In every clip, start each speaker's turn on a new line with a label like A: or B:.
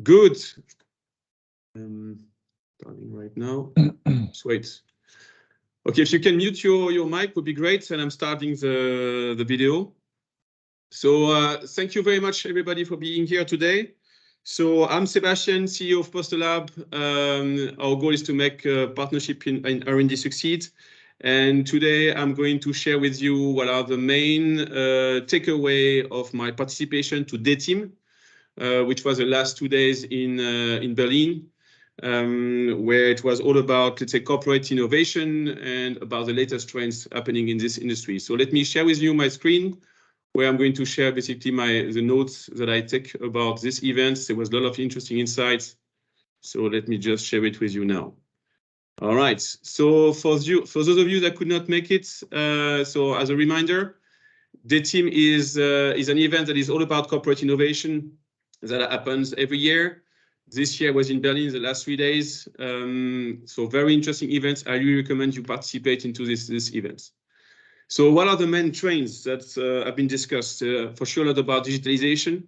A: Good. Starting right now. Just wait. Okay, if you can mute your mic would be great, and I'm starting the video. So thank you very much, everybody, for being here today. So I'm Sebastien, CEO of PosterLab. Our goal is to make a partnership in R&D succeed. And today I'm going to share with you what are the main takeaway of my participation to DACH, which was the last 2 days in Berlin, where it was all about, let's say, corporate innovation and about the latest trends happening in this industry. So let me share with you my screen, where I'm going to share basically the notes that I take about this event. There was a lot of interesting insights. So let me just share it with you now. All right. So for those of you that could not make it, so as a reminder, DACH is an event that is all about corporate innovation that happens every year. This year was in Berlin the last 3 days. So very interesting events. I really recommend you participate into this event. So what are the main trends that have been discussed? For sure, a lot about digitalization,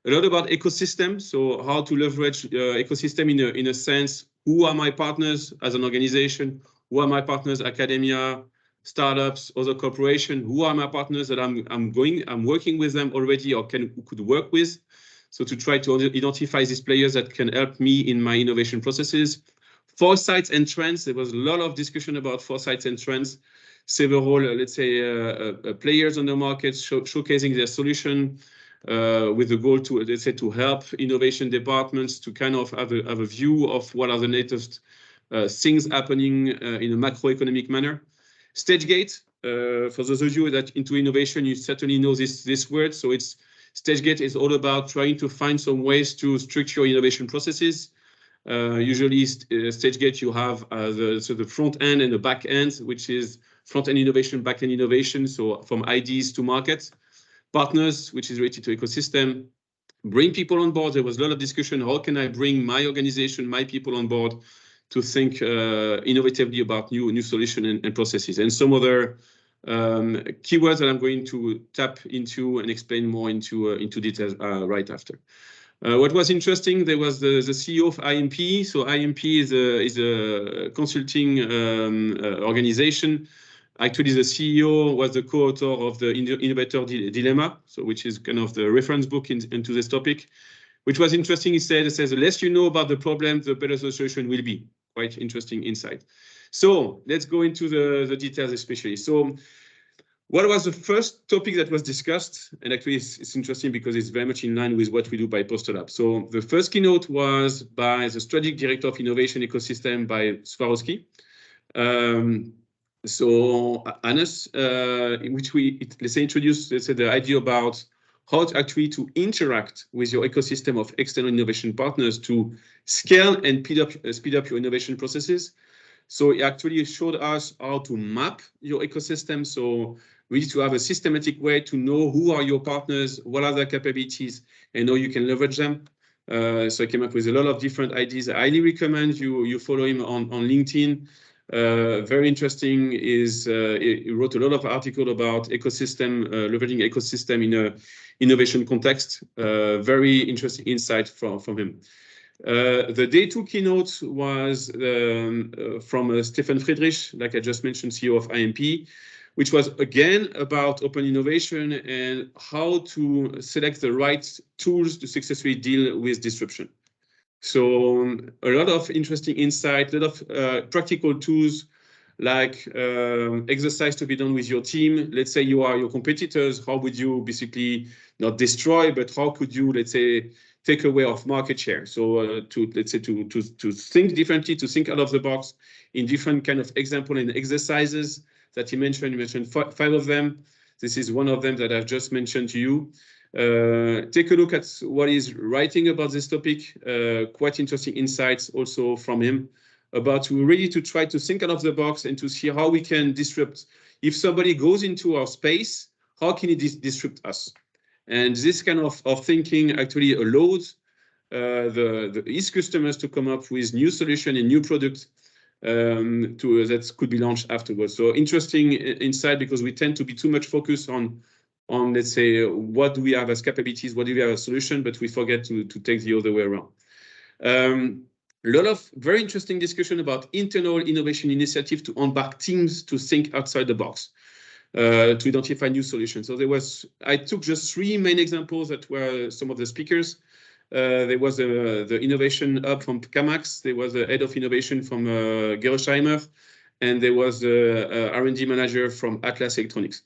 A: a lot about ecosystem. So how to leverage ecosystem in a sense. Who are my partners as an organization? Who are my partners, academia, startups, other corporations? Who are my partners that I'm working with them already or could work with? So to try to identify these players that can help me in my innovation processes. Foresight and trends. There was a lot of discussion about foresight and trends. Several, let's say, players on the market showcasing their solution with the goal to, let's say, to help innovation departments to kind of have a view of what are the latest things happening in a macroeconomic manner. StageGate, for those of you that into innovation, you certainly know this word. So it's StageGate is all about trying to find some ways to structure innovation processes. Usually, StageGate, you have the front end and the back end, which is front end innovation, back end innovation. So from ideas to market. Partners, which is related to ecosystem. Bring people on board. There was a lot of discussion. How can I bring my organization, my people on board to think innovatively about new solutions and processes? And some other keywords that I'm going to tap into and explain more into details right after. What was interesting, there was the CEO of IMP. So IMP is a consulting organization. Actually, the CEO was the co-author of the Innovator Dilemma, so which is kind of the reference book into this topic, which was interesting. It says the less you know about the problem, the better the solution will be. Quite interesting insight. So let's go into the details, especially. So what was the first topic that was discussed? And actually, it's interesting because it's very much in line with what we do by PosterLab. So the first keynote was by the Strategic Director of Innovation Ecosystem by Swarovski. So Hannes, which let's say introduced, let's say, the idea about how to actually to interact with your ecosystem of external innovation partners to scale and speed up your innovation processes. So it actually showed us how to map your ecosystem. So we need to have a systematic way to know who are your partners, what are their capabilities, and how you can leverage them. So I came up with a lot of different ideas. I highly recommend you follow him on LinkedIn. Very interesting is he wrote a lot of articles about ecosystem, leveraging ecosystem in a innovation context. Very interesting insight from him. The day 2 keynote was from Stefan Friedrich, like I just mentioned, CEO of IMP, which was again about open innovation and how to select the right tools to successfully deal with disruption. So a lot of interesting insight, a lot of practical tools like exercise to be done with your team. Let's say you are your competitors. How would you basically not destroy, but how could you, let's say, take away of market share? So let's say to think differently, to think out of the box in different kind of example and exercises that he mentioned. He mentioned 5 of them. This is one of them that I've just mentioned to you. Take a look at what he's writing about this topic. Quite interesting insights also from him about really to try to think out of the box and to see how we can disrupt. If somebody goes into our space, how can it disrupt us? And this kind of thinking actually allows his customers to come up with new solution and new products that could be launched afterwards. So interesting insight, because we tend to be too much focused on on, let's say, what do we have as capabilities, what do we have as solution, but we forget to take the other way around. A lot of very interesting discussion about internal innovation initiative to embark teams to think outside the box, to identify new solutions. So I took just 3 main examples that were some of the speakers. There was the innovation hub from Camax, there was the head of innovation from Gerresheimer, and there was the R&D manager from Atlas Electronics.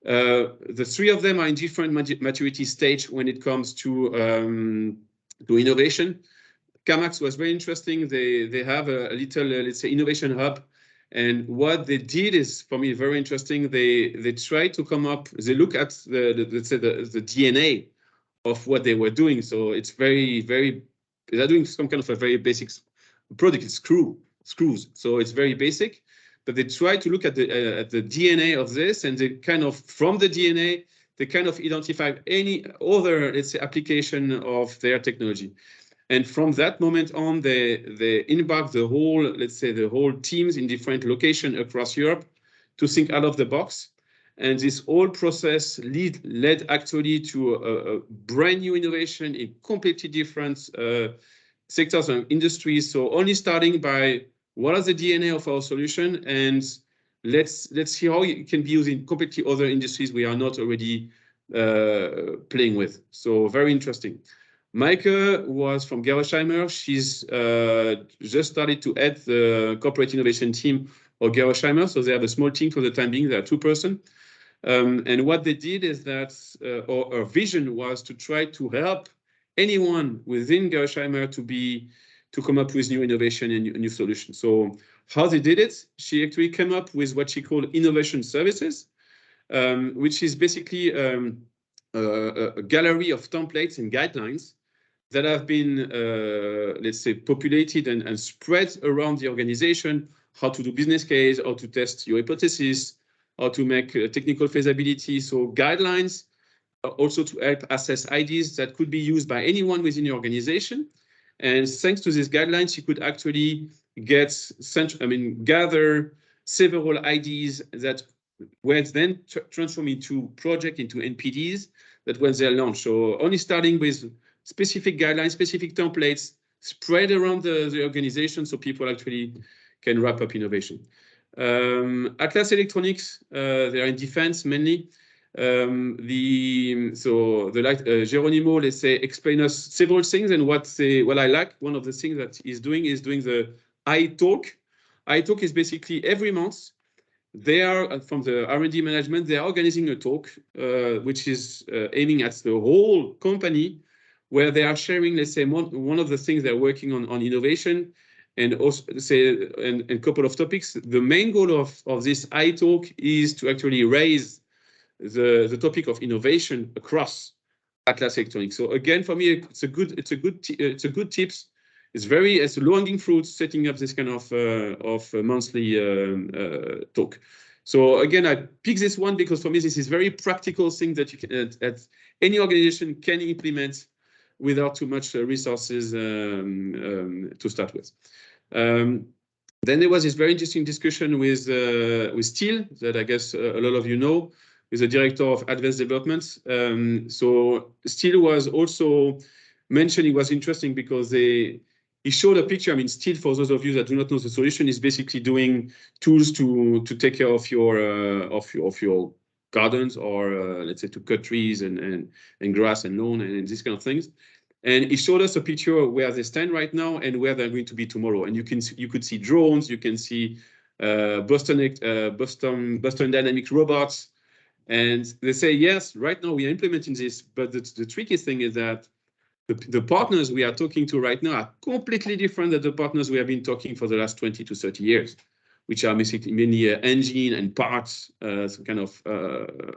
A: The 3 of them are in different maturity stage when it comes to innovation. Camax was very interesting. They have a little, let's say, innovation hub. And what they did is, for me, very interesting. They tried to come up, they look at let's say the DNA of what they were doing. So it's they're doing some kind of a very basic product. It's screws. So it's very basic, but they try to look at the DNA of this, and they kind of, from the DNA, they kind of identify any other, let's say, application of their technology. And from that moment on, they embark the whole, let's say, the whole teams in different locations across Europe to think out of the box. And this whole process led actually to a brand new innovation in completely different sectors and industries. So only starting by what is the DNA of our solution, and let's see how it can be used in completely other industries we are not already playing with. So very interesting. Maike was from Gerresheimer. She's just started to head the corporate innovation team of Gerresheimer. So they have a small team for the time being. They are 2 persons. And what they did is that our vision was to try to help anyone within Gerresheimer to come up with new innovation and new solutions. So how they did it, she actually came up with what she called innovation services, which is basically a gallery of templates and guidelines that have been, let's say, populated and spread around the organization, how to do business case, how to test your hypothesis, how to make technical feasibility. So guidelines also to help assess ideas that could be used by anyone within your organization. And thanks to these guidelines, you could actually gather several ideas that were then transformed into projects, into NPDs that when they're launched. So only starting with specific guidelines, specific templates spread around the organization so people actually can wrap up innovation. Atlas Electronics, they are in defense mainly. Geronimo, let's say, explain us several things, and what I like, one of the things that he's doing is doing the iTalk. iTalk is basically every month, they are, from the R&D management, they are organizing a talk, which is aiming at the whole company, where they are sharing, let's say, one of the things they're working on innovation, and also say, and a couple of topics. The main goal of this iTalk is to actually raise the topic of innovation across Atlas Electronics. So again, for me, it's a good tips. It's low-hanging fruit setting up this kind of monthly talk. So again, I pick this one because for me this is very practical thing that you can that any organization can implement without too much resources to start with. Then there was this very interesting discussion with Steele that I guess a lot of you know, with the director of advanced development. So Steele was also mentioned, it was interesting because he showed a picture. I mean, Steele, for those of you that do not know the solution, is basically doing tools to take care of your gardens, or let's say to cut trees and grass and lawn and these kind of things. And he showed us a picture of where they stand right now and where they're going to be tomorrow. And you could see drones, you can see Boston Dynamics robots, and they say yes, right now we are implementing this. But the tricky thing is that the partners we are talking to right now are completely different than the partners we have been talking for the last 20 to 30 years, which are mainly engine and parts, some kind of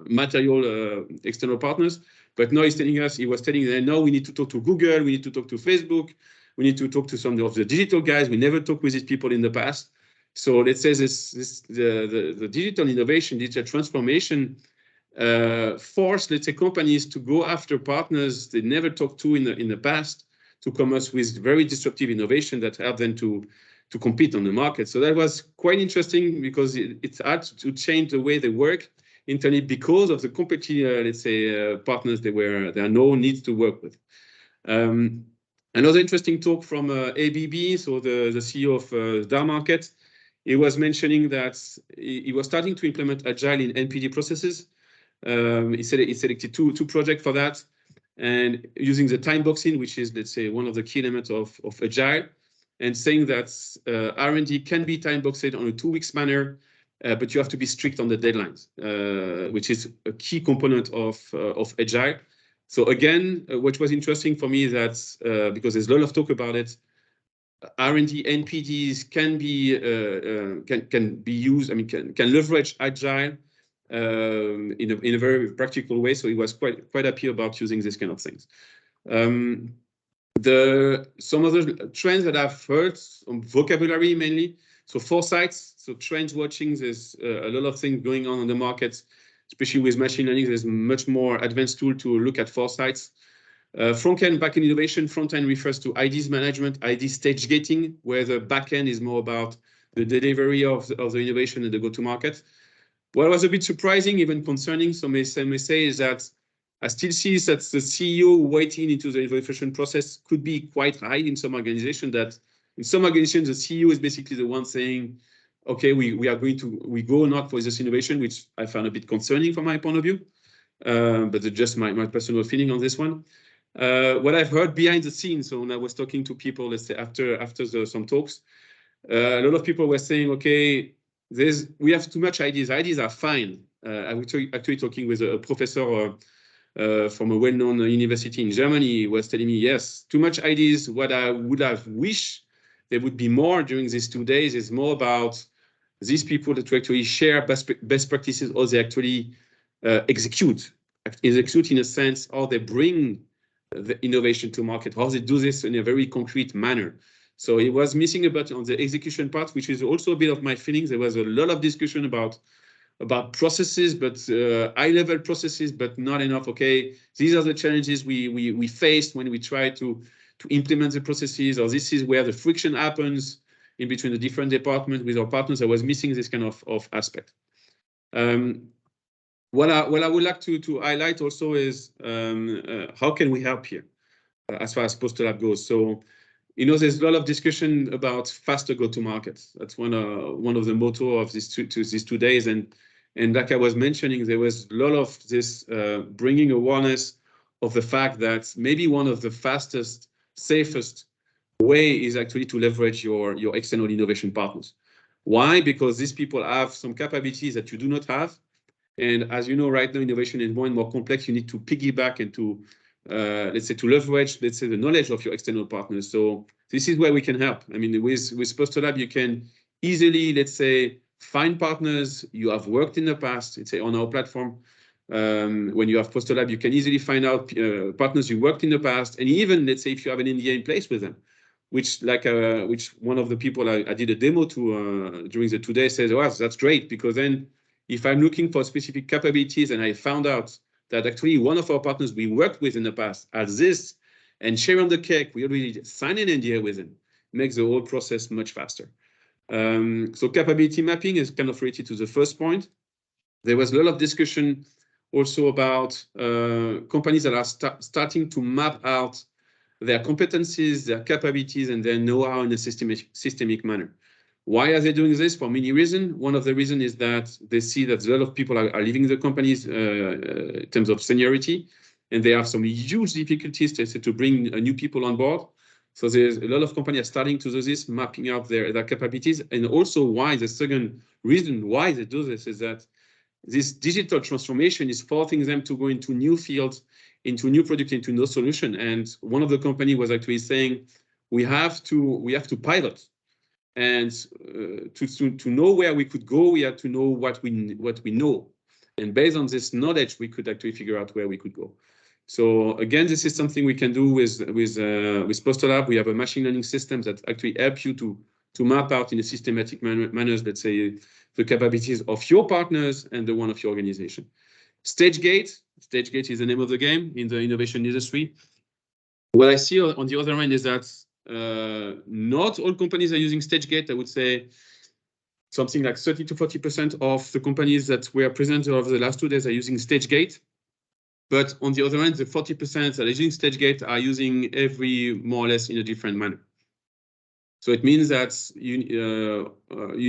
A: material external partners. But now he was telling them, no, we need to talk to Google, we need to talk to Facebook, we need to talk to some of the digital guys. We never talked with these people in the past. So let's say the digital innovation, digital transformation force, let's say, companies to go after partners they never talked to in the past, to come up with very disruptive innovation that help them to compete on the market. So that was quite interesting because it's hard to change the way they work. internally because of the competitive, let's say, partners there are no needs to work with. Another interesting talk from ABB, so the CEO of DACH market, he was mentioning that he was starting to implement Agile in NPD processes. He selected two projects for that, and using the time boxing, which is, let's say, one of the key elements of Agile, and saying that R&D can be time boxed on a 2 weeks manner, but you have to be strict on the deadlines, which is a key component of Agile. So again, what was interesting for me is that because there's a lot of talk about it, R&D NPDs can be used. I mean, can leverage Agile in a very practical way. So he was quite happy about using this kind of things. Some other trends that I've heard, some vocabulary mainly. So Foresight, so trends watching. There's a lot of things going on the market, especially with machine learning. There's much more advanced tool to look at foresights. Front-end, back-end innovation. Front-end refers to IDs management, ID stage gating, where the back-end is more about the delivery of the innovation and the go-to-market. What was a bit surprising, even concerning, some may say, is that I still see that the CEO weighting into the innovation process could be quite high in some organizations. That in some organizations, the CEO is basically the one saying, okay, we go not for this innovation, which I found a bit concerning from my point of view. But it's just my personal feeling on this one. What I've heard behind the scenes, so when I was talking to people, let's say after some talks, a lot of people were saying, okay, we have too much ideas. Ideas are fine. I was actually talking with a professor from a well-known university in Germany. He was telling me, yes, too much ideas. What I would have wished there would be more during these 2 days is more about these people that actually share best practices, or they actually execute in a sense, or they bring the innovation to market, how they do this in a very concrete manner. So it was missing a bit on the execution part, which is also a bit of my feelings. There was a lot of discussion about processes, but high-level processes, but not enough. Okay, these are the challenges we faced when we try to implement the processes, or this is where the friction happens in between the different departments with our partners. I was missing this kind of aspect. What I would like to highlight also is how can we help here as far as PosterLab goes. So, there's a lot of discussion about faster go-to-market. That's one of the motto of these 2 days. And like I was mentioning, there was a lot of this bringing awareness of the fact that maybe one of the fastest, safest way is actually to leverage your external innovation partners. Why? Because these people have some capabilities that you do not have. And as you know, right now, innovation is more and more complex. You need to piggyback and to, let's say, to leverage, let's say, the knowledge of your external partners. So this is where we can help. I mean, with PosterLab, you can easily, let's say, find partners you have worked in the past. Let's say on our platform, when you have PosterLab, you can easily find out partners you worked in the past, and even, let's say, if you have an NDA in place with them, which one of the people I did a demo to during the 2 days says, oh, that's great, because then if I'm looking for specific capabilities and I found out that actually one of our partners we worked with in the past has this, and share on the cake, we already signed an NDA with them, makes the whole process much faster. So capability mapping is kind of related to the first point. There was a lot of discussion also about companies that are starting to map out their competencies, their capabilities, and their know-how in a systemic manner. Why are they doing this? For many reasons. One of the reasons is that they see that a lot of people are leaving the companies in terms of seniority, and they have some huge difficulties to bring new people on board. So there's a lot of companies starting to do this, mapping out their capabilities. And also why, the second reason why they do this is that this digital transformation is forcing them to go into new fields, into new products, into new solution. And one of the company was actually saying, we have to pilot. And to know where we could go, we have to know what we know. And based on this knowledge, we could actually figure out where we could go. So again, this is something we can do with PosterLab. We have a machine learning system that actually help you to map out in a systematic manner, let's say, the capabilities of your partners and the one of your organization. Stage gate is the name of the game in the innovation industry. What I see on the other end is that not all companies are using stage gate. I would say something like 30 to 40% of the companies that were presented over the last 2 days are using StageGate. But on the other hand, the 40% that are using StageGate are using every more or less in a different manner. So it means that you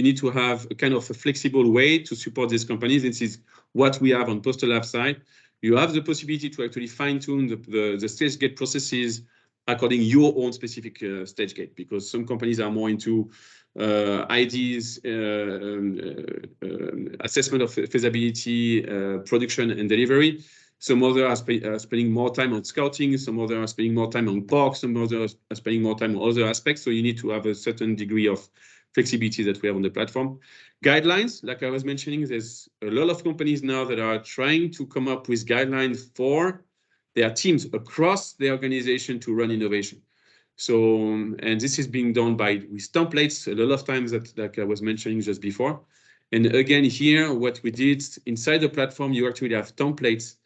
A: need to have a kind of a flexible way to support these companies. This is what we have on PosterLab side. You have the possibility to actually fine-tune the StageGate processes according your own specific StageGate, because some companies are more into IDs, assessment of feasibility, production and delivery. Some others are spending more time on scouting, some others are spending more time on POC, some others are spending more time on other aspects. So you need to have a certain degree of flexibility that we have on the platform. Guidelines, like I was mentioning, there's a lot of companies now that are trying to come up with guidelines for their teams across the organization to run innovation. So, and this is being done with templates a lot of times, that like I was mentioning just before. And again, here, what we did inside the platform, you actually have templates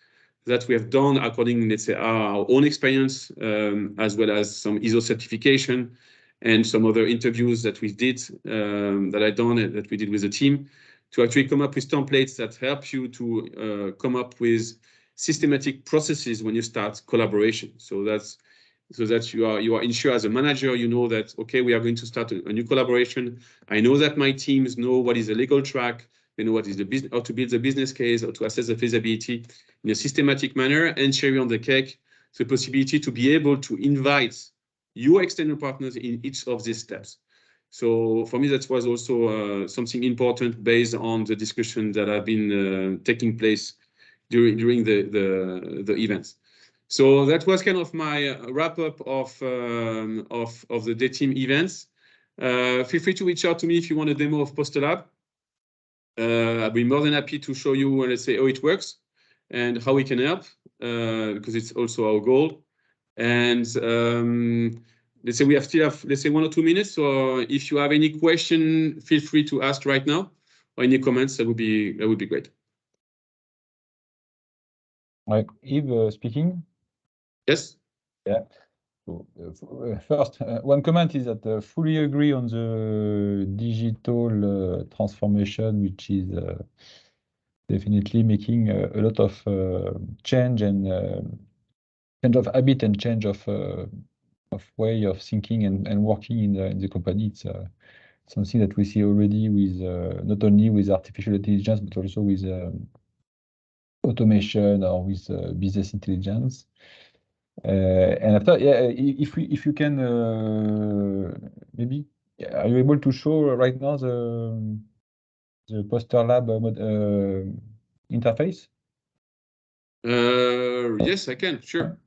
A: that we have done according, let's say, our own experience, as well as some ISO certification and some other interviews that we did, that we did with the team, to actually come up with templates that help you to come up with systematic processes when you start collaboration. So that you are ensured as a manager, you know that, okay, we are going to start a new collaboration. I know that my teams know what is the legal track, they know what is the business, how to build the business case, or to assess the feasibility in a systematic manner, and cherry on the cake, the possibility to be able to invite your external partners in each of these steps. So for me, that was also something important based on the discussion that have been taking place during the events. So that was kind of my wrap up of the day team events. Feel free to reach out to me if you want a demo of PosterLab. I'll be more than happy to show you, let's say, how it works and how we can help, because it's also our goal. And let's say we still have, let's say, 1 or 2 minutes. So if you have any question, feel free to ask right now, or any comments. That would be great.
B: Right, Yves speaking.
A: Yes.
B: Yeah. So, first, one comment is that fully agree on the digital transformation, which is definitely making a lot of change and change of habit and change of way of thinking and working in the company. It's something that we see already with not only with artificial intelligence, but also with automation or with business intelligence. And after, yeah, if you can maybe, are you able to show right now the PosterLab interface?
A: Yes, I can. Sure.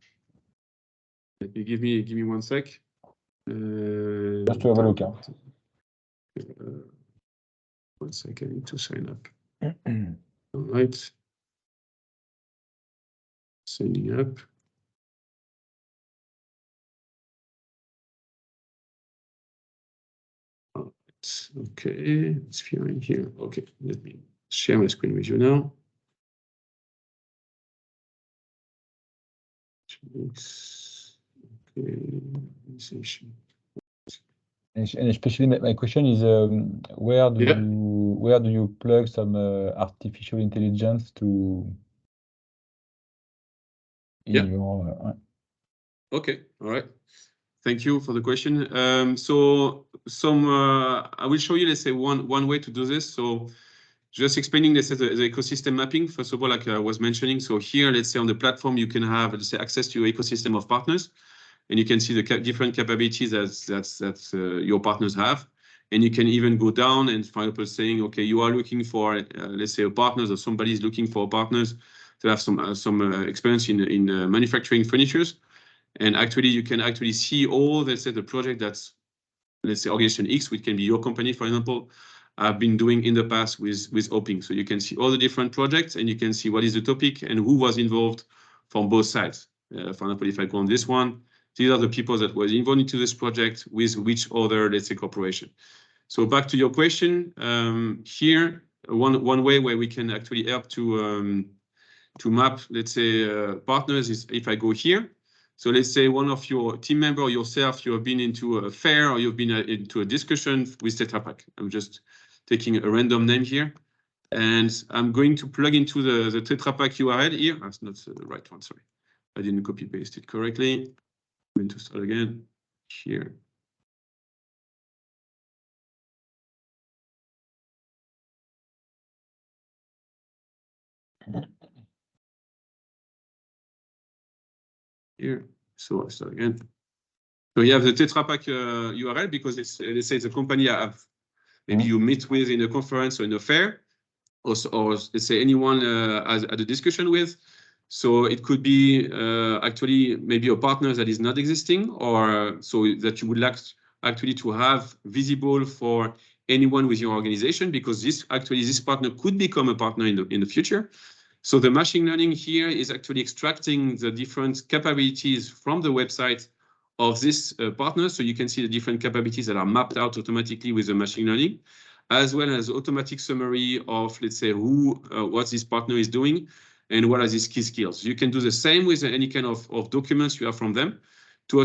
A: Give me 1 sec.
B: Just to have a look.
A: 1 sec. I need to sign up. All right. Signing up. Okay, it's appearing here. Okay, let me share my screen with you now. Okay,
B: and especially my question is, where do you plug some artificial intelligence to in your?
A: Okay, all right. Thank you for the question. So I will show you, let's say, one way to do this. So just explaining, let's say, the ecosystem mapping. First of all, like I was mentioning, so here, let's say, on the platform, you can have, let's say, access to your ecosystem of partners, and you can see the different capabilities that your partners have. And you can even go down and, for example, saying, okay, you are looking for, let's say, a partners, or somebody is looking for partners to have some experience in manufacturing furnitures. And actually, you can actually see all, let's say, the project that's, let's say, organization X, which can be your company, for example, I've been doing in the past with Oping. So you can see all the different projects, and you can see what is the topic and who was involved from both sides. For example, if I go on this one, these are the people that were involved into this project with which other, let's say, corporation. So back to your question, here, one way where we can actually help to map, let's say, partners is if I go here. So let's say one of your team member or yourself, you have been into a fair, or you've been into a discussion with Tetra Pak. I'm just taking a random name here. And I'm going to plug into the Tetra Pak URL here. That's not the right one, sorry. I didn't copy paste it correctly. I'm going to start again here. Here, so I'll start again. So you have the Tetra Pak URL because it's, let's say, the company I have, maybe you meet with in a conference or in a fair, or let's say anyone had a discussion with. So it could be actually maybe a partner that is not existing, or so that you would like actually to have visible for anyone with your organization, because this partner could become a partner in the future. So the machine learning here is actually extracting the different capabilities from the website of this partner. So you can see the different capabilities that are mapped out automatically with the machine learning, as well as automatic summary of, let's say, what this partner is doing and what are these key skills. You can do the same with any kind of documents you have from them to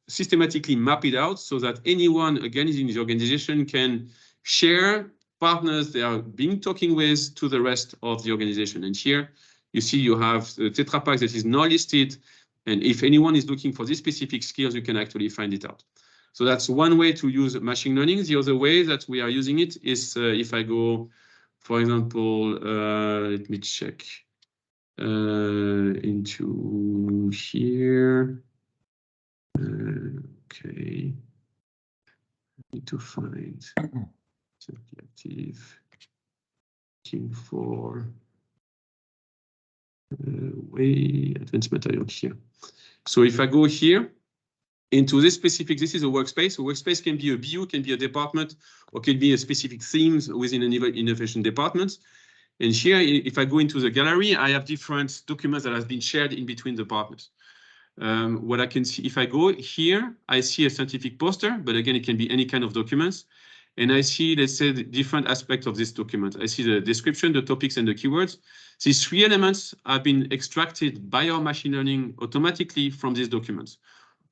A: systematically map it out so that anyone, again, in the organization can share partners they are talking with to the rest of the organization. And here you see you have the Tetra Pak that is not listed. And if anyone is looking for these specific skills, you can actually find it out. So that's one way to use machine learning. The other way that we are using it is if I go, for example, let me check into here. Okay. Need to find active looking for way advanced material here. So if I go here into this specific, this is a workspace. A workspace can be a BU, can be a department, or can be a specific themes within an innovation department. And here, if I go into the gallery, I have different documents that have been shared in between the partners. What I can see, if I go here, I see a scientific poster, but again, it can be any kind of documents. And I see, let's say, the different aspects of this document. I see the description, the topics, and the keywords. These three elements have been extracted by our machine learning automatically from these documents.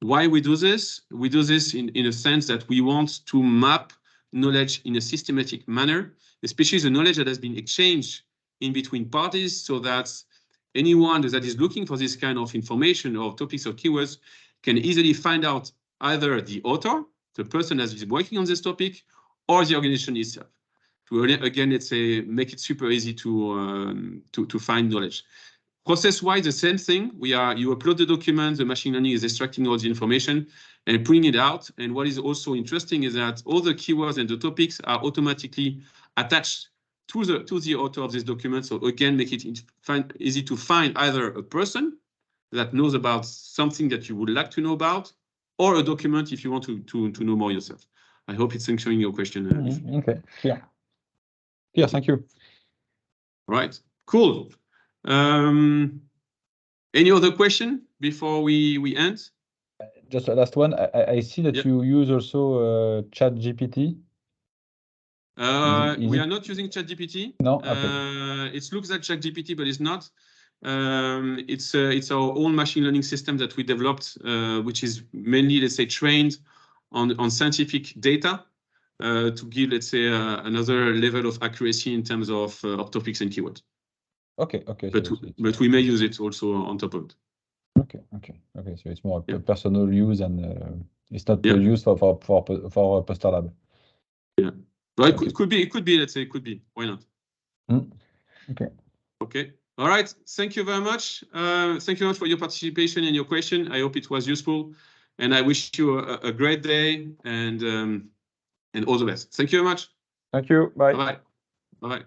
A: Why we do this? We do this in a sense that we want to map knowledge in a systematic manner, especially the knowledge that has been exchanged in between parties, so that anyone that is looking for this kind of information or topics or keywords can easily find out either the author, the person that is working on this topic, or the organization itself. To again, let's say, make it super easy to find knowledge. Process-wise, the same thing. You upload the document, the machine learning is extracting all the information and putting it out. And what is also interesting is that all the keywords and the topics are automatically attached to the author of this document. So again, make it easy to find either a person that knows about something that you would like to know about, or a document if you want to know more yourself. I hope it's answering your question.
B: Okay, yeah. Yeah, thank you.
A: Right, cool. Any other question before we end?
B: Just a last one. I see that you use also ChatGPT.
A: We are not using ChatGPT.
B: No, okay.
A: It looks like ChatGPT, but it's not. It's our own machine learning system that we developed, which is mainly, let's say, trained on scientific data to give, let's say, another level of accuracy in terms of topics and keywords.
B: Okay.
A: But we may use it also on top of it.
B: Okay. So it's more personal use, and it's not used for PosterLab.
A: Yeah. Well, it could be. Let's say it could be. Why not? Okay. All right. Thank you very much. Thank you very much for your participation and your question. I hope it was useful, and I wish you a great day and all the best. Thank you very much.
B: Thank you. Bye.
A: Bye. Bye.